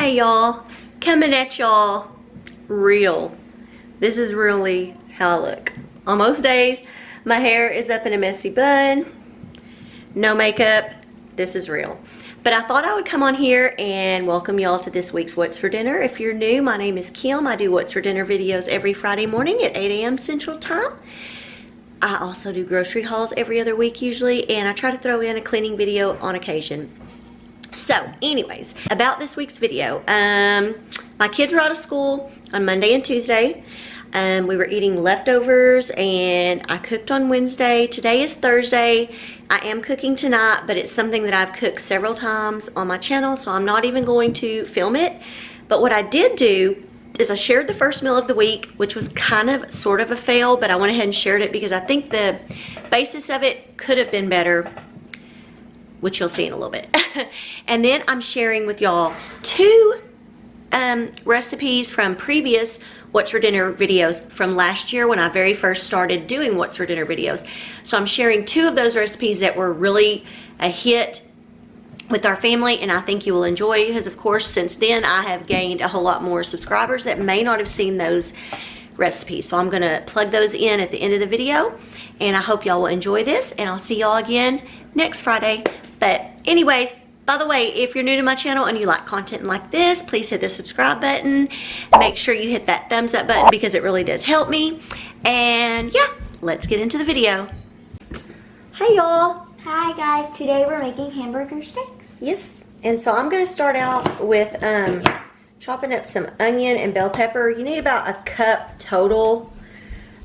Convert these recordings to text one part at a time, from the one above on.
Hey y'all, coming at y'all real. This is really how I look. On most days, my hair is up in a messy bun, no makeup. This is real. But I thought I would come on here and welcome y'all to this week's What's for Dinner. If you're new, my name is Kim. I do What's for Dinner videos every Friday morning at 8 a.m. Central Time. I also do grocery hauls every other week usually, and I try to throw in a cleaning video on occasion. So anyways, about this week's video, my kids were out of school on Monday and Tuesday. We were eating leftovers and I cooked on Wednesday. Today is Thursday. I am cooking tonight, but it's something that I've cooked several times on my channel, so I'm not even going to film it. But what I did do is I shared the first meal of the week, which was kind of sort of a fail, but I went ahead and shared it because I think the basis of it could have been better, which you'll see in a little bit. And then I'm sharing with y'all two recipes from previous What's for Dinner videos from last year when I very first started doing What's for Dinner videos. So I'm sharing two of those recipes that were really a hit with our family, and I think you will enjoy, because of course since then I have gained a whole lot more subscribers that may not have seen those recipes. So I'm gonna plug those in at the end of the video, and I hope y'all will enjoy this, and I'll see y'all again next Friday. But anyways, by the way, if you're new to my channel and you like content like this, please hit the subscribe button. Make sure you hit that thumbs up button because it really does help me. And yeah, let's get into the video. Hey y'all. Hi guys, today we're making hamburger steaks. Yes, and so I'm gonna start out with chopping up some onion and bell pepper. You need about a cup total.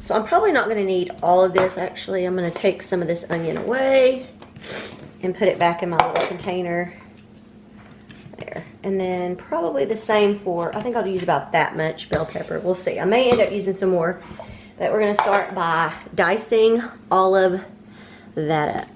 So I'm probably not gonna need all of this. Actually, I'm gonna take some of this onion away and put it back in my little container there. And then probably the same for, I think I'll use about that much bell pepper. We'll see. I may end up using some more, but we're gonna start by dicing all of that up.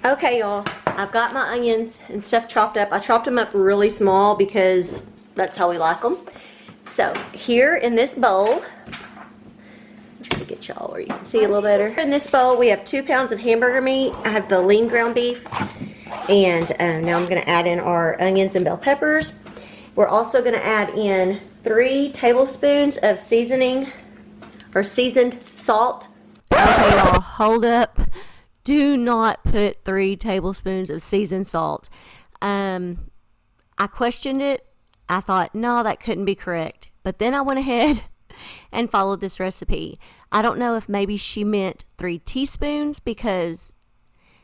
Okay y'all, I've got my onions and stuff chopped up. I chopped them up really small because that's how we like them. So here in this bowl, I'm trying to get y'all where you can see a little better. In this bowl we have 2 pounds of hamburger meat. I have the lean ground beef, and now I'm going to add in our onions and bell peppers. We're also going to add in 3 tablespoons of seasoning or seasoned salt. Okay y'all, hold up. Do not put 3 tablespoons of seasoned salt. I questioned it. I thought, no, that couldn't be correct. But then I went ahead and followed this recipe. I don't know if maybe she meant 3 teaspoons because,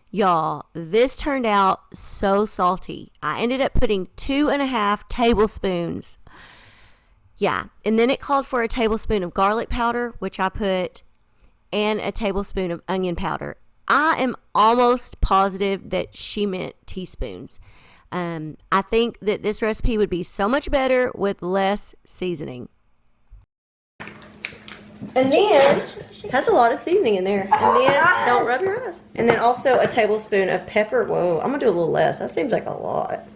y'all, this turned out so salty. I ended up putting 2.5 tablespoons. Yeah, and then it called for a tablespoon of garlic powder, which I put, and a tablespoon of onion powder. I am almost positive that she meant teaspoons. I think that this recipe would be so much better with less seasoning. And then, has a lot of seasoning in there. And then, don't rub your eyes. And then also a tablespoon of pepper. Whoa, I'm gonna do a little less. That seems like a lot.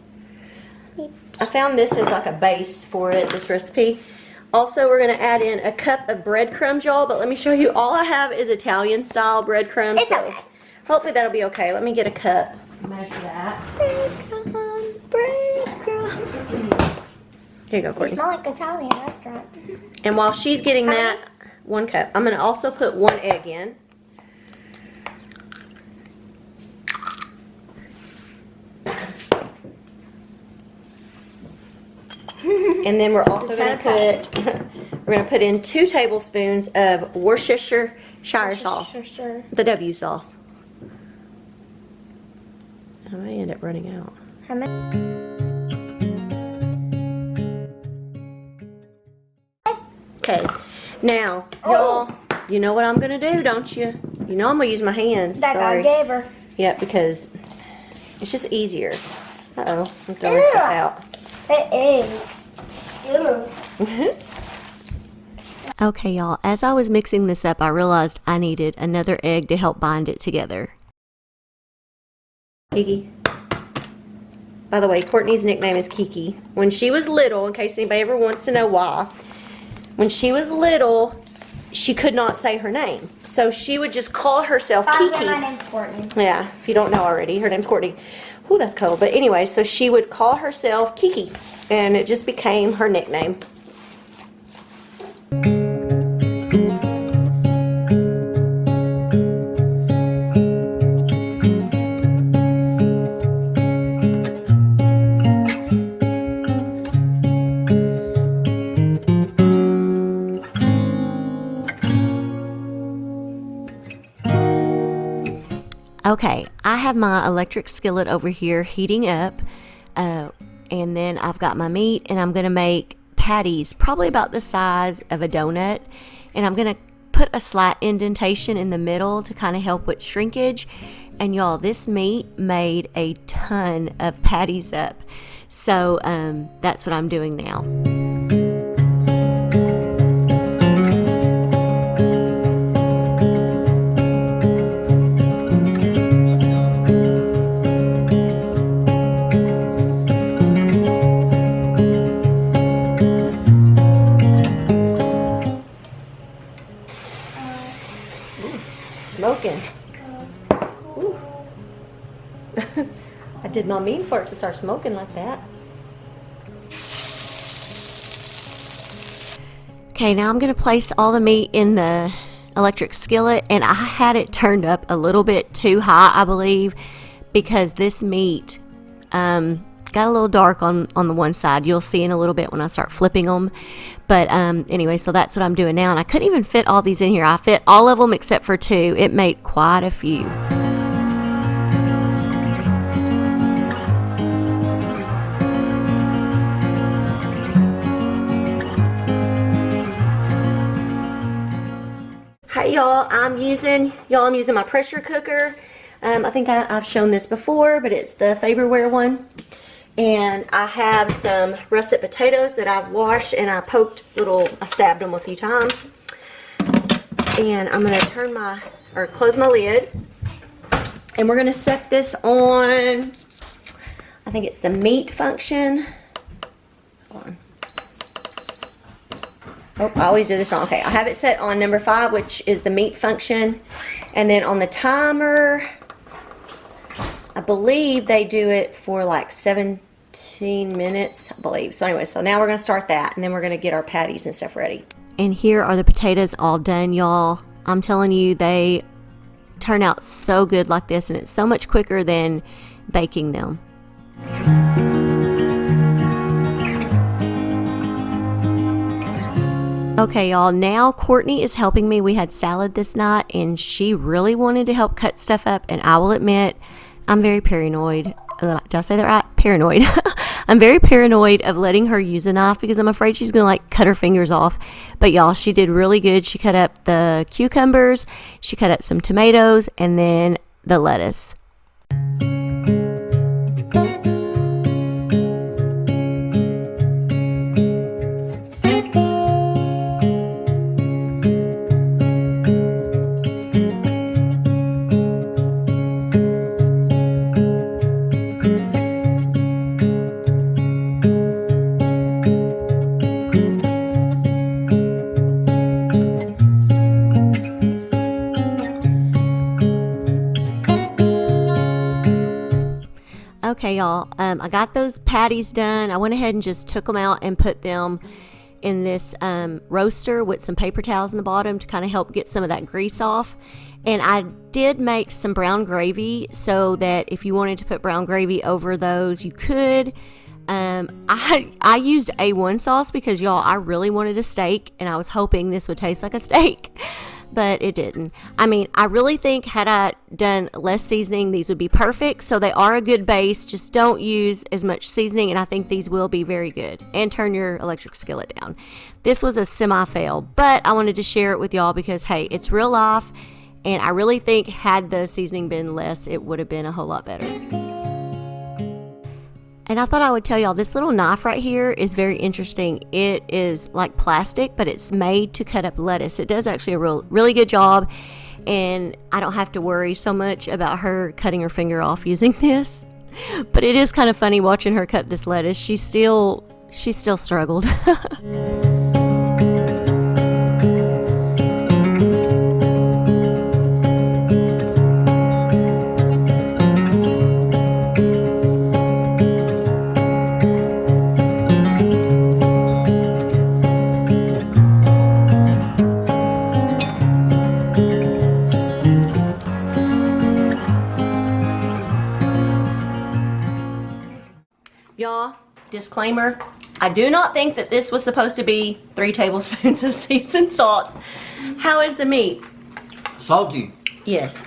I found this as like a base for it, this recipe. Also, we're going to add in a cup of breadcrumbs, y'all, but let me show you. All I have is Italian-style breadcrumbs. It's okay. Hopefully that'll be okay. Let me get a cup. Measure that. Breadcrumbs, breadcrumbs. Here you go, Courtney. They smell like Italian restaurant. And while she's getting that, 1 cup, I'm going to also put 1 egg in. And then we're also going to put in 2 tablespoons of Worcestershire sauce. The W sauce. I may end up running out. How many? Okay. Now, y'all, you know what I'm going to do, don't you? You know I'm going to use my hands. That I gave her. Yeah, because it's just easier. Uh-oh, I'm throwing stuff out. It is. Okay, y'all, as I was mixing this up, I realized I needed another egg to help bind it together. Kiki. By the way, Courtney's nickname is Kiki. When she was little, in case anybody ever wants to know why, when she was little, she could not say her name. So she would just call herself Kiki. Yeah, my name's Courtney. Yeah, if you don't know already, her name's Courtney. Ooh, that's cold. But anyway, so she would call herself Kiki, and it just became her nickname. Okay, I have my electric skillet over here heating up, and then I've got my meat, and I'm going to make patties probably about the size of a donut, and I'm going to put a slight indentation in the middle to kind of help with shrinkage. And y'all, this meat made a ton of patties up, so that's what I'm doing now. Smoking. Ooh. I did not mean for it to start smoking like that. Okay, now I'm going to place all the meat in the electric skillet, and I had it turned up a little bit too high, I believe, because this meat got a little dark on the one side. You'll see in a little bit when I start flipping them. But anyway, so that's what I'm doing now, and I couldn't even fit all these in here. I fit all of them except for two. It made quite a few. Hey y'all, I'm using my pressure cooker. I think I've shown this before, but it's the Faberware one. And I have some russet potatoes that I've washed, and I stabbed them a few times. And I'm gonna close my lid. And we're gonna set this on, I think it's the meat function. Hold on. Oh, I always do this wrong. Okay, I have it set on number 5, which is the meat function. And then on the timer, I believe they do it for like 17 minutes, I believe. So anyway, so now we're going to start that, and then we're going to get our patties and stuff ready. And here are the potatoes all done, y'all. I'm telling you, they turn out so good like this, and it's so much quicker than baking them. Okay, y'all, now Courtney is helping me. We had salad this night, and she really wanted to help cut stuff up, and I will admit, I'm very paranoid. Did I say that right? Paranoid. I'm very paranoid of letting her use a knife because I'm afraid she's going to like cut her fingers off. But y'all, she did really good. She cut up the cucumbers, she cut up some tomatoes, and then the lettuce. Okay, y'all, I got those patties done. I went ahead and just took them out and put them in this roaster with some paper towels in the bottom to kind of help get some of that grease off. And I did make some brown gravy so that if you wanted to put brown gravy over those, you could. I used A1 sauce because, y'all, I really wanted a steak, and I was hoping this would taste like a steak. But it didn't. I mean, I really think had I done less seasoning, these would be perfect. So they are a good base. Just don't use as much seasoning, and I think these will be very good. And turn your electric skillet down. This was a semi-fail, but I wanted to share it with y'all because, hey, it's real life, and I really think had the seasoning been less, it would have been a whole lot better. And I thought I would tell y'all, this little knife right here is very interesting. It is like plastic, but it's made to cut up lettuce. It does actually a really good job, and I don't have to worry so much about her cutting her finger off using this. But it is kind of funny watching her cut this lettuce. She still struggled. Y'all, disclaimer, I do not think that this was supposed to be 3 tablespoons of seasoned salt. How is the meat? Salty. Yes.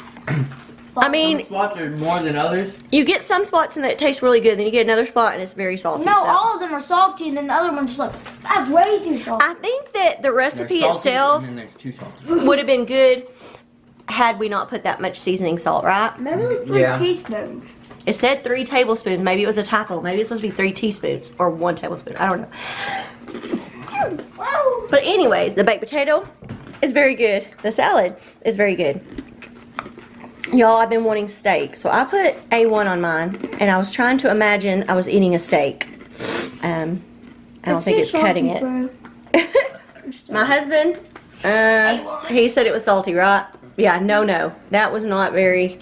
I mean, Some spots are more than others. you get some spots and it tastes really good, then you get another spot and it's very salty. No, so. all of them are salty, and then the other one's just like, that's way too salty. I think that the There's recipe salty, itself and then there's too salty. would have been good had we not put that much seasoning salt, right? Maybe it was 3 Yeah. teaspoons. It said 3 tablespoons. Maybe it was a typo. Maybe it's supposed to be 3 teaspoons or 1 tablespoon. I don't know. Whoa. But anyways, the baked potato is very good. The salad is very good. Y'all, I've been wanting steak. So I put A1 on mine, and I was trying to imagine I was eating a steak. I don't think it's cutting it. My husband, he said it was salty, right? Yeah, no. That was not very,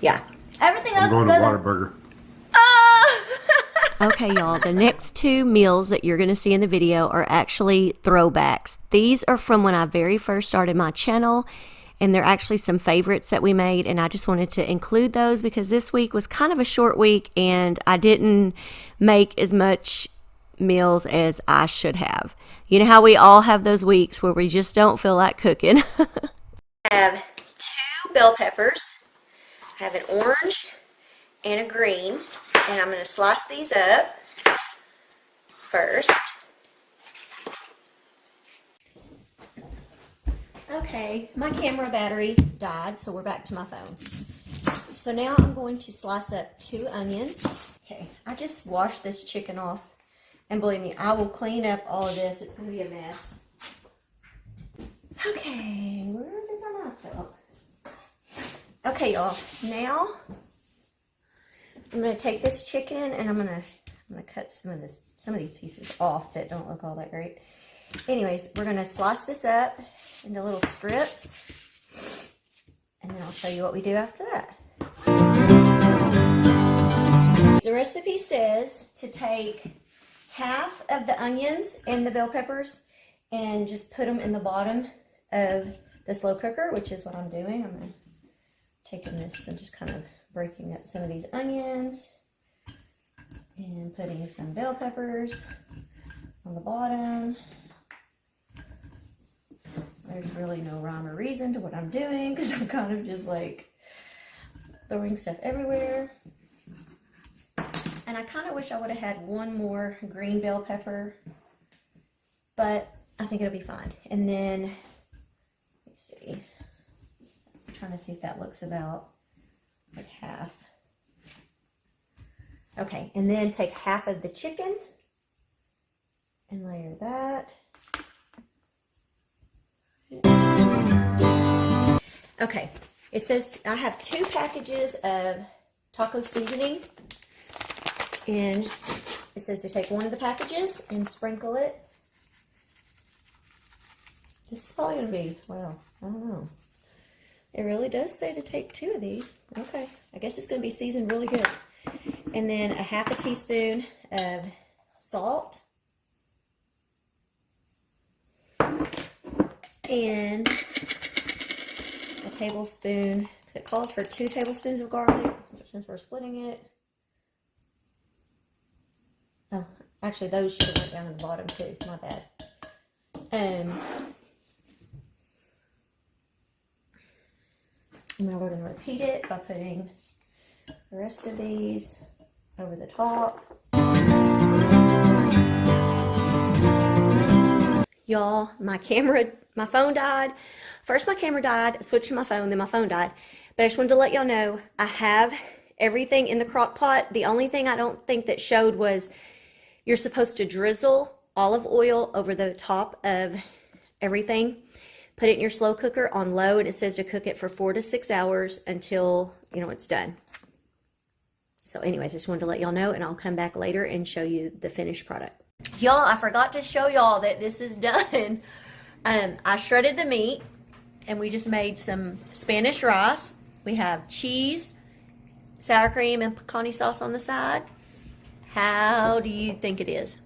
yeah. Everything I'm else going is to good. Whataburger. Okay, y'all, the next 2 meals that you're going to see in the video are actually throwbacks. These are from when I very first started my channel, and they're actually some favorites that we made, and I just wanted to include those because this week was kind of a short week, and I didn't make as much meals as I should have. You know how we all have those weeks where we just don't feel like cooking. I have 2 bell peppers. I have an orange and a green, and I'm going to slice these up first. Okay, my camera battery died, so we're back to my phone. So now I'm going to slice up 2 onions. Okay, I just washed this chicken off, and believe me, I will clean up all of this. It's going to be a mess. Okay, where did my knife go? Okay, y'all. Now I'm gonna take this chicken and I'm gonna cut some of these pieces off that don't look all that great. Anyways, we're gonna slice this up into little strips, and then I'll show you what we do after that. The recipe says to take half of the onions and the bell peppers and just put them in the bottom of the slow cooker, which is what I'm doing. I'm taking this and just kind of breaking up some of these onions and putting some bell peppers on the bottom. There's really no rhyme or reason to what I'm doing because I'm kind of just like throwing stuff everywhere. And I kind of wish I would have had 1 more green bell pepper, but I think it'll be fine. And then, let's see. Trying to see if that looks about like half. Okay, and then take half of the chicken and layer that. Okay, it says I have 2 packages of taco seasoning, and it says to take 1 of the packages and sprinkle it. This is probably going to be, well, I don't know. It really does say to take 2 of these. Okay, I guess it's going to be seasoned really good. And then a half a teaspoon of salt. And a tablespoon, because it calls for 2 tablespoons of garlic, but since we're splitting it. Oh, actually those should have went down in the bottom too, my bad. Now we're going to repeat it by putting the rest of these over the top. Y'all, my phone died. First my camera died, I switched to my phone, then my phone died. But I just wanted to let y'all know I have everything in the crock pot. The only thing I don't think that showed was you're supposed to drizzle olive oil over the top of everything. Put it in your slow cooker on low, and it says to cook it for 4 to 6 hours until, it's done. So anyways, I just wanted to let y'all know, and I'll come back later and show you the finished product. Y'all, I forgot to show y'all that this is done. I shredded the meat, and we just made some Spanish rice. We have cheese, sour cream, and pecani sauce on the side. How do you think it is?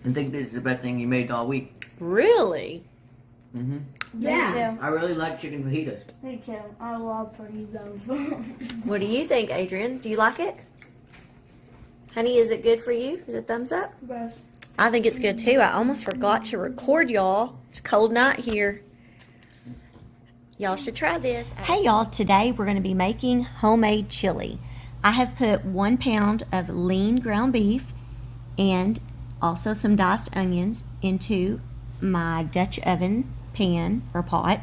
I think this is the best thing you made all week. Really? Mm-hmm. Yeah. I really like chicken fajitas. Me too. I love fajitas. What do you think, Adrian? Do you like it? Honey, is it good for you? Is it thumbs up? Yes. I think it's good too. I almost forgot to record y'all. It's a cold night here. Y'all should try this. Hey y'all, today we're going to be making homemade chili. I have put 1 pound of lean ground beef and also some diced onions into my Dutch oven pan or pot.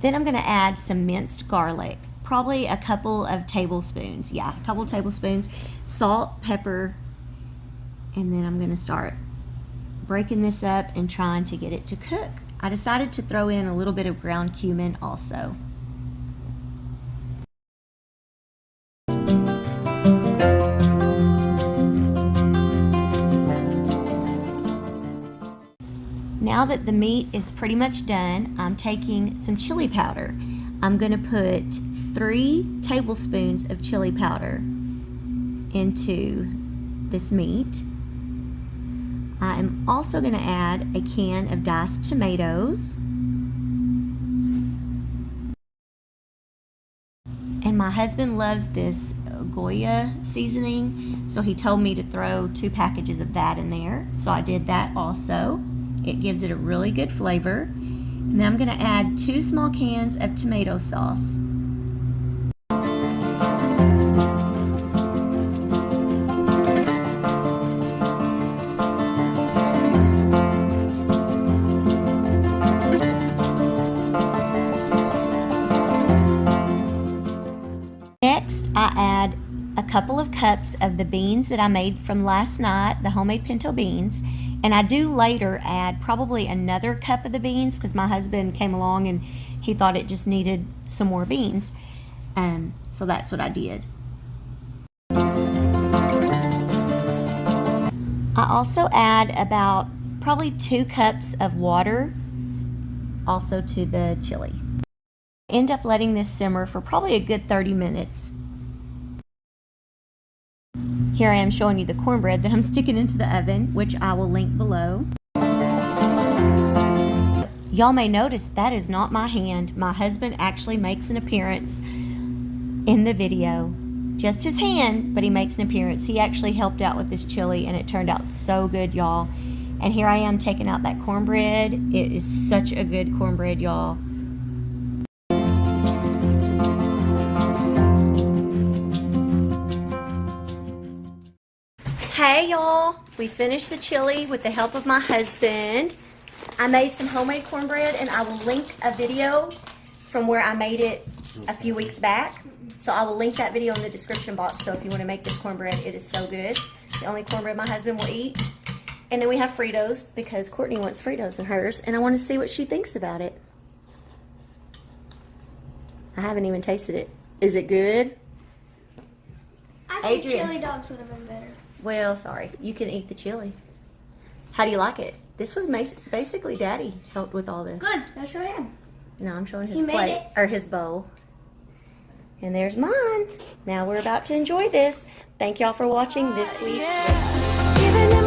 Then I'm going to add some minced garlic, probably a couple of tablespoons. Yeah, a couple tablespoons. Salt, pepper, and then I'm going to start breaking this up and trying to get it to cook. I decided to throw in a little bit of ground cumin also. Now that the meat is pretty much done, I'm taking some chili powder. I'm going to put 3 tablespoons of chili powder into this meat. I am also going to add a can of diced tomatoes. And my husband loves this Goya seasoning, so he told me to throw 2 packages of that in there. So I did that also. It gives it a really good flavor. And then I'm going to add 2 small cans of tomato sauce. Next, I add a couple of cups of the beans that I made from last night, the homemade pinto beans. And I do later add probably another cup of the beans because my husband came along and he thought it just needed some more beans. So that's what I did. I also add about probably 2 cups of water also to the chili. End up letting this simmer for probably a good 30 minutes. Here I am showing you the cornbread that I'm sticking into the oven, which I will link below. Y'all may notice that is not my hand. My husband actually makes an appearance in the video. Just his hand, but he makes an appearance. He actually helped out with this chili and it turned out so good, y'all. And here I am taking out that cornbread. It is such a good cornbread, y'all. Hey y'all, we finished the chili with the help of my husband. I made some homemade cornbread and I will link a video from where I made it a few weeks back. So I will link that video in the description box. So if you want to make this cornbread, it is so good. The only cornbread my husband will eat. And then we have Fritos because Courtney wants Fritos in hers and I want to see what she thinks about it. I haven't even tasted it. Is it good? I think Adrian. chili dogs would have been better. Well, sorry. You can eat the chili. How do you like it? This was basically Daddy helped with all this. Good. Let's show him. No, I'm showing his He made plate it. or his bowl. And there's mine. Now we're about to enjoy this. Thank y'all for watching this week's recipe.